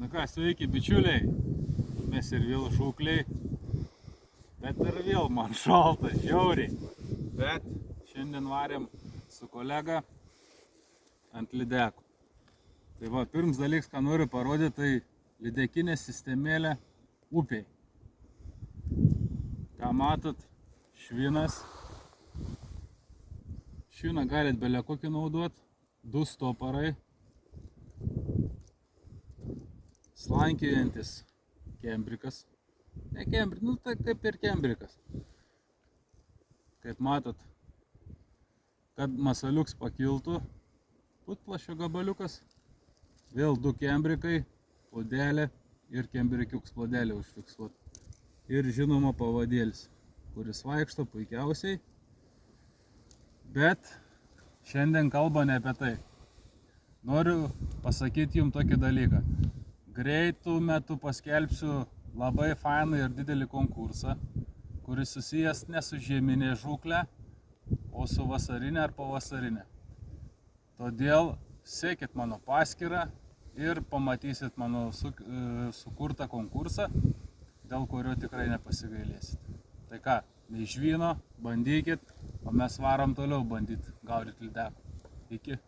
Na ką, sveiki bičiuliai, mes ir vėl žūkliai, bet ir vėl man šalta, žiauriai. Bet šiandien varėm su kolega ant lydekų. Tai va, pirms dalyks, ką noriu parodyti, tai lydekinė sistemėlė upiai. Ką matot, švinas. Šviną galit belė kokį naudot, 2 stoparai. Slankiojantis kembrikas. Ne kembrikas, nu tai kaip ir kembrikas. Kaip matot, kad masaliuks pakiltų, putplašio gabaliukas, vėl 2 kembrikai, plodelė ir kembrikiuks plodelė užfiksuot. Ir žinoma pavadėlis, kuris vaikšto puikiausiai. Bet šiandien kalba ne apie tai. Noriu pasakyti jums tokį dalyką. Greitų metų paskelbsiu labai fainą ir didelį konkursą, kuris susijęs ne su žieminė žūklė, o su vasarinė ar pavasarinė. Todėl sekit mano paskyrą ir pamatysit mano sukurtą konkursą, dėl kurio tikrai nepasigailėsit. Tai ką, neišvyno, bandykit, o mes varom toliau bandyti gaudyti lydekų. Iki.